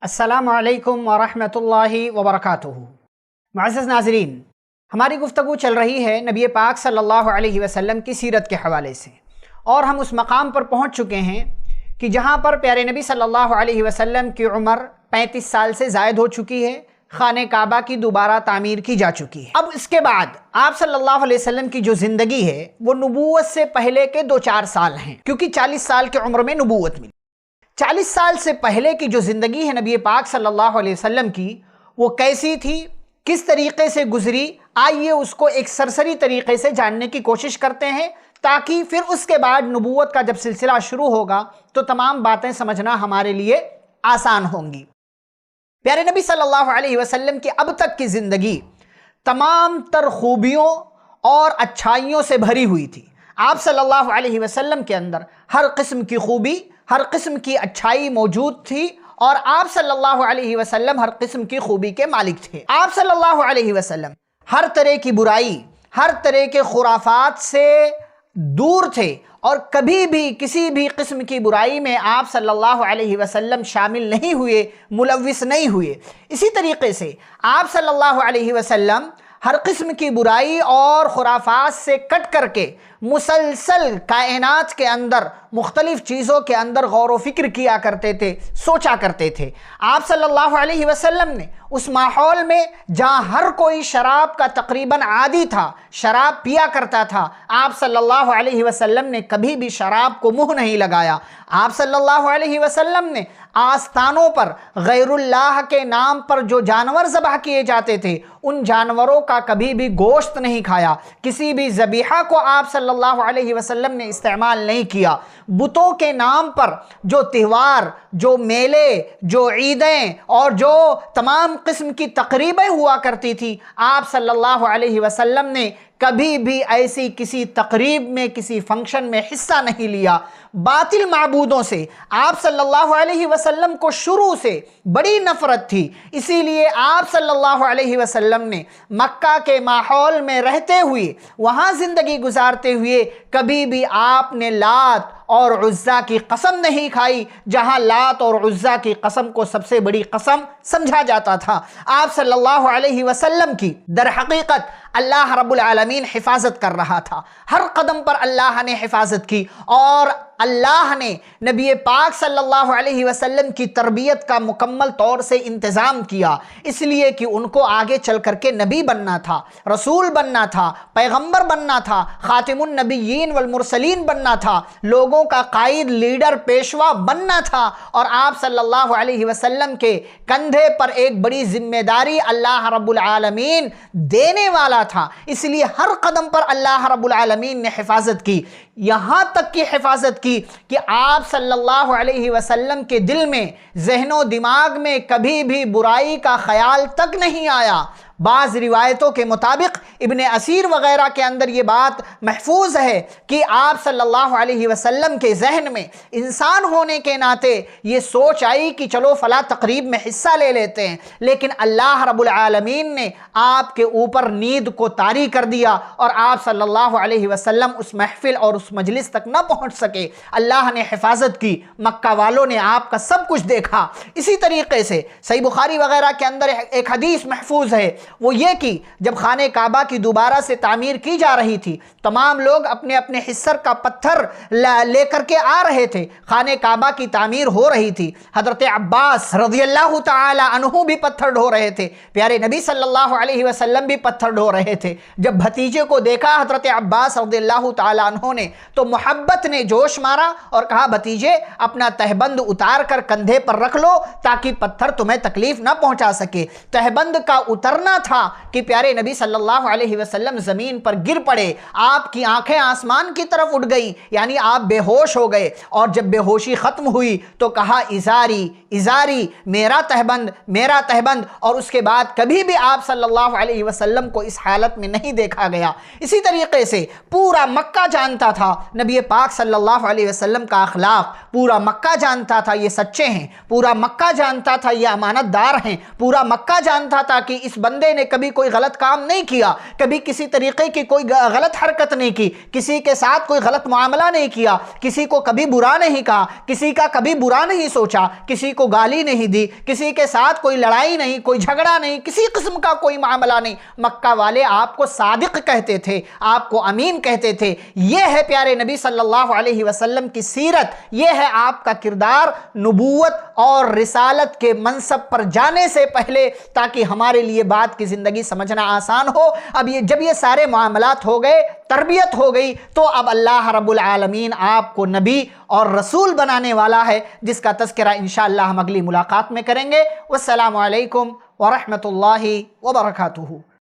السلام علیکم ورحمۃ اللہ وبرکاتہ۔ معزز ناظرین، ہماری گفتگو چل رہی ہے نبی پاک صلی اللہ علیہ وسلم کی سیرت کے حوالے سے، اور ہم اس مقام پر پہنچ چکے ہیں کہ جہاں پر پیارے نبی صلی اللہ علیہ وسلم کی عمر 35 سال سے زائد ہو چکی ہے، خانہ کعبہ کی دوبارہ تعمیر کی جا چکی ہے۔ اب اس کے بعد آپ صلی اللہ علیہ وسلم کی جو زندگی ہے وہ نبوت سے پہلے کے 2-4 سال ہیں، کیونکہ 40 سال کی عمر میں نبوت ملی۔ 40 سال سے پہلے کی جو زندگی ہے نبی پاک صلی اللہ علیہ وسلم کی، وہ کیسی تھی، کس طریقے سے گزری، آئیے اس کو ایک سرسری طریقے سے جاننے کی کوشش کرتے ہیں، تاکہ پھر اس کے بعد نبوت کا جب سلسلہ شروع ہوگا تو تمام باتیں سمجھنا ہمارے لیے آسان ہوں گی۔ پیارے نبی صلی اللہ علیہ وسلم کی اب تک کی زندگی تمام تر خوبیوں اور اچھائیوں سے بھری ہوئی تھی۔ آپ صلی اللہ علیہ وسلم کے اندر ہر قسم کی خوبی، ہر قسم کی اچھائی موجود تھی، اور آپ صلی اللہ علیہ وسلم ہر قسم کی خوبی کے مالک تھے۔ آپ صلی اللہ علیہ وسلم ہر طرح کی برائی، ہر طرح کے خرافات سے دور تھے، اور کبھی بھی کسی بھی قسم کی برائی میں آپ صلی اللہ علیہ وسلم شامل نہیں ہوئے، ملوث نہیں ہوئے۔ اسی طریقے سے آپ صلی اللہ علیہ وسلم ہر قسم کی برائی اور خرافات سے کٹ کر کے مسلسل کائنات کے اندر مختلف چیزوں کے اندر غور و فکر کیا کرتے تھے، سوچا کرتے تھے۔ آپ صلی اللہ علیہ وسلم نے اس ماحول میں جہاں ہر کوئی شراب کا تقریباً عادی تھا، شراب پیا کرتا تھا، آپ صلی اللہ علیہ وسلم نے کبھی بھی شراب کو منہ نہیں لگایا۔ آپ صلی اللہ علیہ وسلم نے آستانوں پر غیر اللہ کے نام پر جو جانور ذبح کیے جاتے تھے، ان جانوروں کا کبھی بھی گوشت نہیں کھایا، کسی بھی ذبیحہ کو آپ صلی اللہ علیہ وسلم نے استعمال نہیں کیا۔ بتوں کے نام پر جو تہوار، جو میلے، جو عیدیں اور جو تمام قسم کی تقریبیں ہوا کرتی تھی، آپ صلی اللہ علیہ وسلم نے کبھی بھی ایسی کسی تقریب میں، کسی فنکشن میں حصہ نہیں لیا۔ باطل معبودوں سے آپ صلی اللہ علیہ وسلم کو شروع سے بڑی نفرت تھی، اسی لیے آپ صلی اللہ علیہ وسلم نے مکہ کے ماحول میں رہتے ہوئے، وہاں زندگی گزارتے ہوئے کبھی بھی آپ نے لات اور عزیٰ کی قسم نہیں کھائی، جہاں لات اور عزیٰ کی قسم کو سب سے بڑی قسم سمجھا جاتا تھا۔ آپ صلی اللہ علیہ وسلم کی در حقیقت اللہ رب العالمین حفاظت کر رہا تھا، ہر قدم پر اللہ نے حفاظت کی، اور اللہ نے نبی پاک صلی اللہ علیہ وسلم کی تربیت کا مکمل طور سے انتظام کیا، اس لیے کہ ان کو آگے چل کر کے نبی بننا تھا، رسول بننا تھا، پیغمبر بننا تھا، خاتم النبیین والمرسلین بننا تھا، لوگوں کا قائد، لیڈر، پیشوا بننا تھا، اور آپ صلی اللہ علیہ وسلم کے کندھے پر ایک بڑی ذمہ داری اللہ رب العالمین دینے والا تھا، اس لیے ہر قدم پر اللہ رب العالمین نے حفاظت کی، یہاں تک کی حفاظت کی کہ آپ صلی اللہ علیہ وسلم کے دل میں، ذہن و دماغ میں کبھی بھی برائی کا خیال تک نہیں آیا۔ بعض روایتوں کے مطابق ابن اسیر وغیرہ کے اندر یہ بات محفوظ ہے کہ آپ صلی اللہ علیہ وسلم کے ذہن میں انسان ہونے کے ناطے یہ سوچ آئی کہ چلو فلاں تقریب میں حصہ لے لیتے ہیں، لیکن اللہ رب العالمین نے آپ کے اوپر نیند کو طاری کر دیا، اور آپ صلی اللہ علیہ وسلم اس محفل اور اس مجلس تک نہ پہنچ سکے۔ اللہ نے حفاظت کی، مکہ والوں نے آپ کا سب کچھ دیکھا۔ اسی طریقے سے صحیح بخاری وغیرہ کے اندر ایک حدیث محفوظ ہے، وہ یہ کہ جب خانہ کعبہ کی دوبارہ سے تعمیر کی جا رہی تھی، تمام لوگ اپنے اپنے حصر کا پتھر لے کر کے آ رہے تھے، خانہ کعبہ کی تعمیر ہو رہی تھی، حضرت عباس رضی اللہ تعالی عنہ بھی پتھر ڈھو رہے تھے، پیارے نبی صلی اللہ علیہ وسلم بھی پتھر ڈھو رہے تھے۔ جب بھتیجے کو دیکھا حضرت عباس رضی اللہ تعالی عنہ نے، تو محبت نے جوش مارا اور کہا، بھتیجے اپنا تہبند اتار کر کندھے پر رکھ لو تاکہ پتھر تمہیں تکلیف نہ پہنچا سکے۔ تہبند کا اترنا تھا کہ پیارے نبی صلی اللہ علیہ وسلم زمین پر گر پڑے، آپ کی آنکھیں آسمان کی طرف اٹھ گئی، یعنی آپ بے ہوش ہو گئے، اور جب بے ہوشی ختم ہوئی تو کہا، ازاری ازاری، میرا تہبند میرا تہبند، اور اس کے بعد کبھی بھی آپ صلی اللہ علیہ وسلم کو اس حالت میں نہیں دیکھا گیا۔ اسی طریقے سے پورا مکہ جانتا تھا نبی پاک صلی اللہ علیہ وسلم کا اخلاق، پورا مکہ جانتا تھا یہ سچے ہیں، پورا مکہ جانتا تھا یہ امانت دار ہیں، پورا مکہ جانتا تھا کہ اس بندے بندے نے کبھی کوئی غلط کام نہیں کیا، کبھی کسی طریقے کی کوئی غلط حرکت نہیں کی، کسی کے ساتھ کوئی غلط معاملہ نہیں کیا، کسی کو کبھی برا نہیں کہا، کسی کا کبھی برا نہیں سوچا، کسی کو گالی نہیں دی، کسی کے ساتھ کوئی لڑائی نہیں، کوئی جھگڑا نہیں، کسی قسم کا کوئی معاملہ نہیں، مکہ والے آپ کو صادق کہتے تھے، آپ کو امین کہتے تھے۔ یہ ہے پیارے نبی صلی اللہ علیہ وسلم کی سیرت، یہ ہے آپ کا کردار نبوت اور رسالت کے منصب پر جانے سے پہلے، تاکہ ہمارے لیے بات کی زندگی سمجھنا آسان ہو۔ اب جب یہ سارے معاملات ہو گئے، تربیت ہو گئی، تو اب اللہ رب العالمین آپ کو نبی اور رسول بنانے والا ہے، جس کا تذکرہ انشاءاللہ ہم اگلی ملاقات میں کریں گے۔ والسلام علیکم ورحمۃ اللہ وبرکاتہ۔